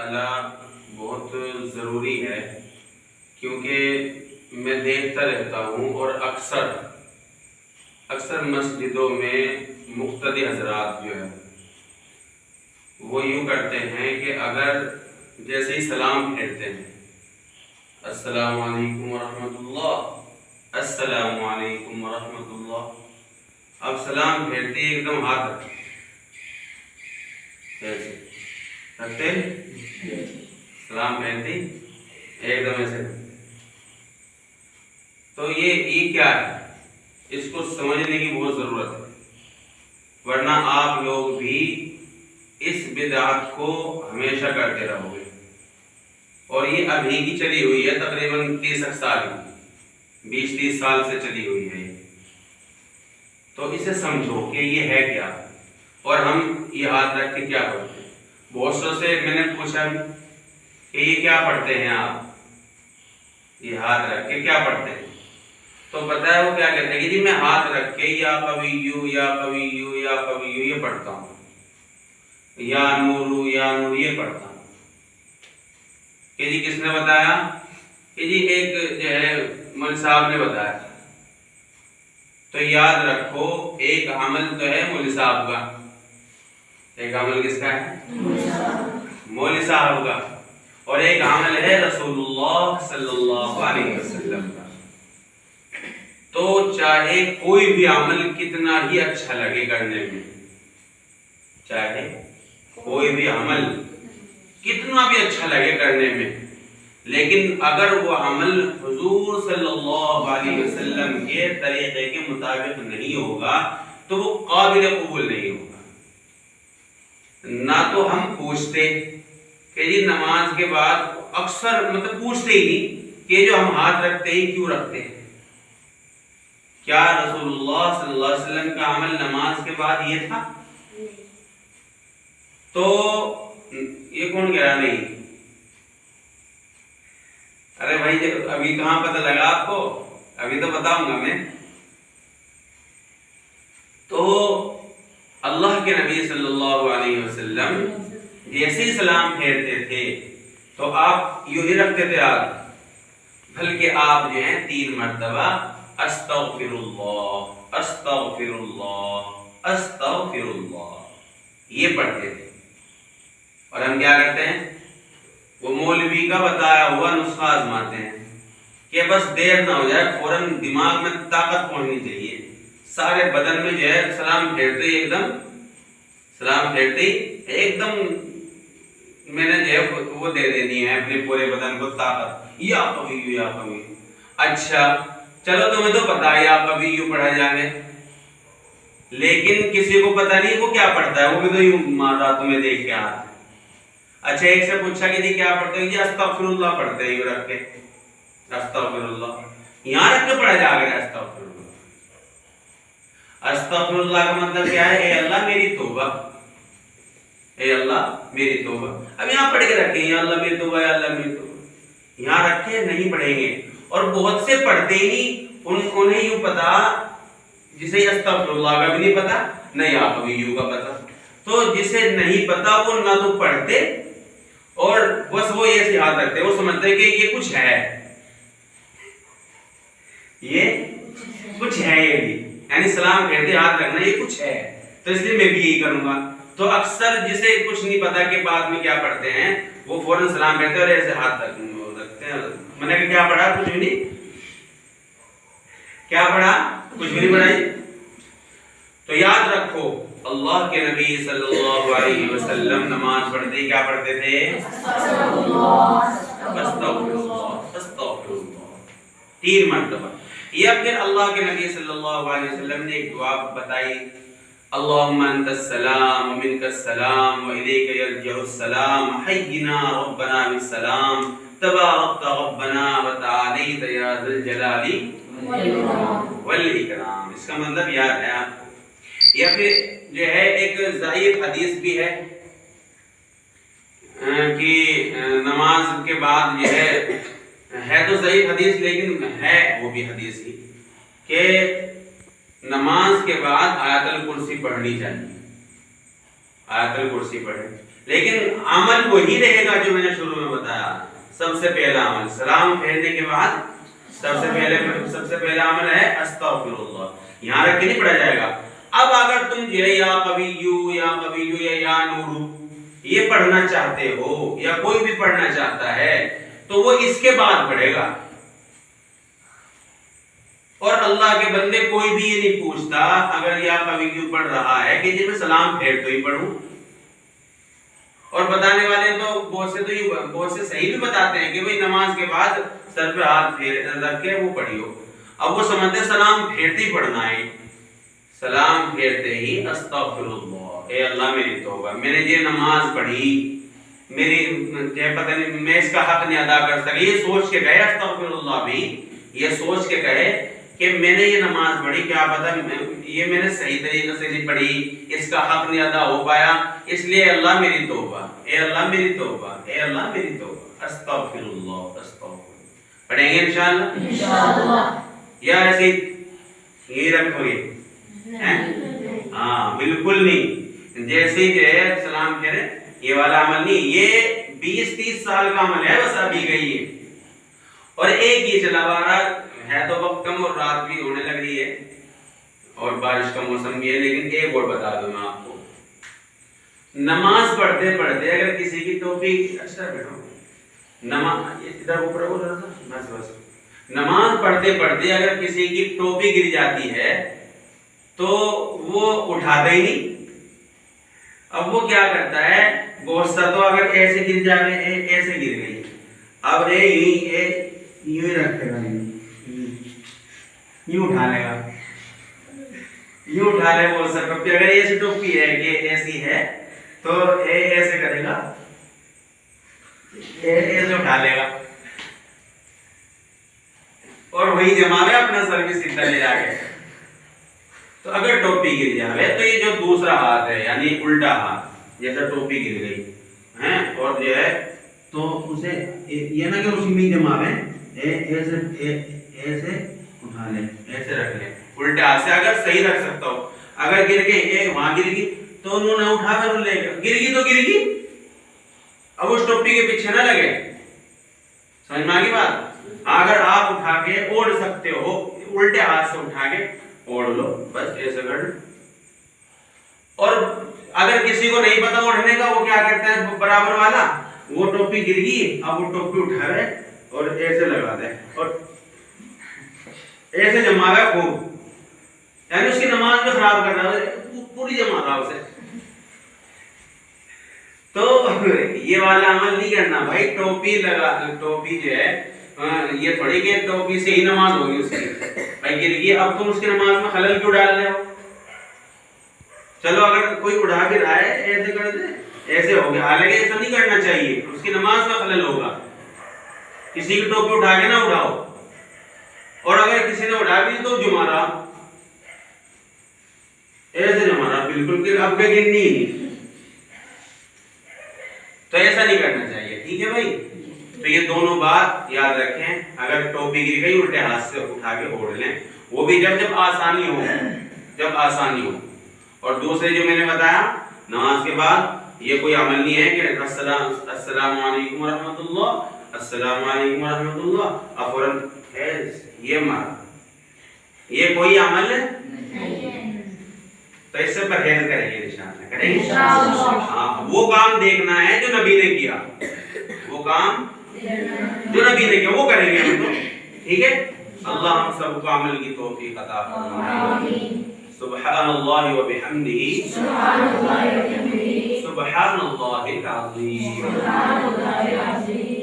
مسئلہ بہت ضروری ہے، کیونکہ میں دیکھتا رہتا ہوں اور اکثر مسجدوں میں مقتدی حضرات جو ہے وہ یوں کرتے ہیں کہ اگر جیسے ہی سلام پھیرتے ہیں السلام علیکم ورحمۃ اللہ، السلام علیکم ورحمۃ اللہ، اب سلام پھیرتے ہی ایک دم ہاتھ رکھتے سلام پھیرتے ایک دم ایسے، تو یہ کیا ہے؟ اس کو سمجھنے کی بہت ضرورت ہے، ورنہ آپ لوگ بھی اس بدعت کو ہمیشہ کرتے رہو گے، اور یہ ابھی کی چلی ہوئی ہے، تقریباً 30 سال کی، 20-30 سال سے چلی ہوئی ہے۔ تو اسے سمجھو کہ یہ ہے کیا، اور ہم یہ ہاتھ رکھ کے کیا پڑھتے ہیں۔ بہت سو سے میں نے پوچھا کہ یہ کیا پڑھتے ہیں آپ، یہ ہاتھ رکھ کے کیا پڑھتے ہیں؟ تو پتہ ہے وہ کیا کہتے ہیں کہ جی میں ہاتھ رکھ کے یا قویو یا قویو یا قویو یہ پڑھتا ہوں، یا نورو یا نور یہ پڑھتا ہوں۔ کہ جی کس نے بتایا؟ کہ جی ایک جو ہے مول صاحب نے بتایا۔ تو یاد رکھو ایک عمل تو ہے مول صاحب کا، ایک عمل کس کا ہے؟ مول صاحب کا، اور ایک عمل ہے رسول اللہ صلی اللہ علیہ وسلم کا۔ تو چاہے کوئی بھی عمل کتنا ہی اچھا لگے کرنے میں، چاہے کوئی بھی عمل کتنا بھی اچھا لگے کرنے میں، لیکن اگر وہ عمل حضور صلی اللہ علیہ وسلم کے طریقے کے مطابق نہیں ہوگا تو وہ قابل قبول نہیں ہوگا۔ نہ تو ہم پوچھتے کہ جی نماز کے بعد اکثر پوچھتے ہی نہیں کہ جو ہم ہاتھ رکھتے ہیں کیوں رکھتے ہیں، کیا رسول اللہ صلی اللہ علیہ وسلم کا عمل نماز کے بعد یہ تھا؟ تو یہ کون کہہ رہا نہیں؟ ارے بھائی ابھی کہاں پتہ لگا آپ کو؟ ابھی تو بتاؤں گا میں۔ تو اللہ کے نبی صلی اللہ علیہ وسلم جیسے ہی سلام پھیرتے تھے تو آپ یوں ہی رکھتے تھے ہاتھ، بلکہ آپ جو ہیں 3 مرتبہ استغفر اللہ استغفر اللہ استغفر اللہ یہ پڑھتے تھے۔ اور ہم کیا کرتے ہیں؟ وہ مولوی کا بتایا ہوا نسخہ آزماتے ہیں کہ بس دیر نہ ہو جائے، فوراً دماغ میں طاقت پہنچنی چاہیے، سارے بدن میں جو ہے سلام پھیرتے ہی ایک دم، سلام پھیرتے ہی ایک دم میں نے جو ہے وہ دے دینی ہے اپنے پورے بدن کو طاقت، یا قویو یا قویو۔ اچھا چلو تمہیں تو پتا ہے یا قویو پڑھا جانے، لیکن کسی کو پتا نہیں وہ کیا پڑھتا ہے، وہ بھی تو یوں مار رہا تمہیں دیکھ کے ہاتھ۔ اچھا ایک سے پوچھا کہ جی کیا پڑھتے ہیں؟ جی استغفر اللہ پڑھتے ہیں، یوں رکھ کے استغفر اللہ، یہاں رکھ کے پڑھا جا رہا ہے استغفر اللہ۔ استغفر اللہ کا مطلب کیا ہے؟ اے اللہ میری توبہ، اے اللہ میری توبہ۔ اب یہاں پڑھ کے رکھیں یا اللہ میری توبہ، یا اللہ میری توبہ، یہاں رکھے نہیں پڑھیں گے۔ اور بہت سے پڑھتے ہی نہیں، انہیں یوں پتا، جسے استغفر اللہ کا بھی نہیں پتا نہ یا قویو کا پتا۔ تو جسے نہیں پتا وہ نہ تو پڑھتے اور بس وہ ایسے ہاتھ رکھتے، وہ سمجھتے کہ یہ کچھ ہے، یہ کچھ ہے، یہ بھی یعنی سلام پھیرتے ہاتھ رکھنا یہ کچھ ہے، تو اس لیے میں بھی یہی کروں گا۔ تو اکثر جسے کچھ نہیں پتا کہ بعد میں کیا پڑھتے ہیں وہ فوراً سلام پھیرتے اور ایسے ہاتھ رکھتے ہیں۔ میں نے کیا پڑھا؟ کچھ بھی نہیں۔ کیا پڑھا؟ کچھ بھی نہیں پڑھائی۔ تو یاد رکھو اللہ کے نبی صلی اللہ علیہ وسلم نماز پڑھتے کیا پڑھتے تھے؟ استغفر اللہ استغفر اللہ 3 مرتبہ۔ یا پھر اللہ کے نبی صلی اللہ علیہ وسلم نے ایک دعا بتائی، اللہم انت السلام ومنک السلام والیک یرجع السلام حینا ربنا بالسلام تبارکت ربنا وتعالیت یا ذی الجلال والاکرام۔ اس کا مطلب یاد ہے آپ کو؟ یا پھر جو ہے ایک ضعیف حدیث بھی ہے کہ نماز کے بعد جو ہے تو ضعیف حدیث لیکن ہے وہ بھی حدیث ہی، کہ نماز کے بعد آیت الکرسی پڑھنی چاہیے، آیت الکرسی پڑھیں۔ لیکن عمل وہی رہے گا جو میں نے شروع میں بتایا. سب سے پہلا عمل سلام پھیرنے کے بعد سب سے پہلا عمل ہے استغفر اللہ. یہاں رکھ کے نہیں پڑھا جائے گا. اب اگر تم جو ہے یا قویو یا نورو یہ پڑھنا چاہتے ہو یا کوئی بھی پڑھنا چاہتا ہے تو وہ اس کے بعد پڑھے گا. اور اللہ کے بندے کوئی بھی یہ نہیں پوچھتا اگر یا قویو پڑھ رہا ہے کہ جی میں سلام پھیر تو ہی پڑھوں. اور بتانے والے تو بہت سے صحیح بھی بتاتے ہیں کہ بھئی نماز کے بعد سر پہ ہاتھ رکھ کے وہ پڑھیو. اب وہ سمجھتے سلام پھیرتے ہی پڑھنا ہے. سلام پھیرتے ہی استغفر اللہ، اے اللہ میری توبہ، میں نے یہ نماز پڑھی میری پتہ نہیں میں اس کا حق نہیں ادا کر سکا. یہ سوچ کے کہے استغفر اللہ بھی، یہ سوچ کے کہے کہ میں نے یہ نماز پڑھی کیا پتہ یہ میں نے صحیح طریقے سے نہیں پڑھی، اس کا حق نہیں ادا ہو پایا، اس لیے اللہ میری توبہ، اے اللہ میری توبہ، اے اللہ میری توبہ. استغفر اللہ استغفر پڑھیں گے انشاءاللہ. یا ایسے یہ رکھو گے ہاں بالکل نہیں. جیسے ہی جو ہے سلام پھیرے یہ والا عمل نہیں. یہ 20-30 سال کا عمل ہے بس ابھی گئی ہے. اور ایک یہ چلا رہا ہے تو وقت کم اور رات بھی ہونے لگ رہی ہے اور بارش کا موسم بھی ہے. لیکن ایک اور بتا دوں میں آپ کو، نماز پڑھتے پڑھتے اگر کسی کی ٹوپی اچھا بیٹھو نماز ادھر اوپر بس نماز پڑھتے پڑھتے اگر کسی کی ٹوپی گر جاتی ہے تو وہ اٹھاتا ہی نہیں. اب وہ کیا کرتا ہے غصہ تو اگر ایسے گر جائے ایسے گر گئی اب یوں ہی رکھے گا یوں اٹھا لے گا یوں اٹھا لے وہ سر ٹوپی اگر ایسی ٹوپی ہے کہ ایسی ہے تو ایسے کرے گا ایسے اٹھا لے گا اور وہی جما لے اپنا سر بھی سیدھا لے جا کے. تو اگر ٹوپی گر جائے تو یہ جو دوسرا ہاتھ ہے یعنی الٹا ہاتھ جیسا ٹوپی گر گئی ہیں اور جو ہے تو اسے یہ نہ کہ اسی میں جماوے ایسے اٹھا لے ایسے رکھ لے الٹا ہاتھ سے اگر صحیح رکھ سکتا ہو. اگر گر گئی وہاں گر گئی تو انہوں نے اٹھا کر لے گا گر گئی تو گر گئی. اب اس ٹوپی کے پیچھے نہ لگے. سمجھ میں آ گئی بات. اگر آپ اٹھا کے اوڑھ سکتے ہو الٹے ہاتھ سے اٹھا کے اوڑھ لو بس ایسے کر. اور اگر کسی کو نہیں پتا اوڑھنے کا وہ کیا کرتا ہے برابر والا وہ ٹوپی گر گئی اب وہ ٹوپی اٹھا رہے اور ایسے لگا دے اور ایسے جما رہا ہے خوب یعنی اس کی نماز میں خراب کر رہا ہے پوری جما رہا اسے. تو یہ والا عمل نہیں کرنا بھائی. ٹوپی لگا ٹوپی جو ہے یہ تھوڑی کہ ٹوپی سے ہی نماز ہوگی اس کی بھائی گر گئی اب تم اس کی نماز میں خلل کیوں ڈال رہے ہو. چلو اگر کوئی اڑا بھی رہا ہے ایسے کر دے ایسے ہو گیا حالانکہ ایسا نہیں کرنا چاہیے اس کی نماز میں خلل ہوگا. کسی کی ٹوپی اٹھا کے نہ اڑاؤ اور اگر کسی نے اڑا بھی تو جما رہا ایسے جما رہا بالکل کہ اب کہ گرنی ہی نہیں. تو ایسا نہیں کرنا چاہیے. ٹھیک ہے بھائی. تو یہ دونوں بات یاد رکھیں. اگر ٹوپی گر گئی الٹے ہاتھ سے اٹھا کے اوڑھ لیں وہ بھی جب آسانی ہو. اور دوسرے جو میں نے بتایا نماز کے بعد یہ کوئی عمل نہیں ہے کہ السلام علیکم ورحمۃ اللہ السلام علیکم ورحمۃ اللہ فوراً یہ کوئی عمل تو اس سے پرہیز کریں گے انشاءاللہ. کریں گے ہاں. وہ کام دیکھنا ہے جو نبی نے کیا وہ کام جو نبی نے کیا وہ کریں گے ہم تو. ٹھیک ہے. اللہ ہم سب کو عمل کی توفیق عطا فرمائے. سبحان اللہ و بحمدہ سبحان اللہ العظیم.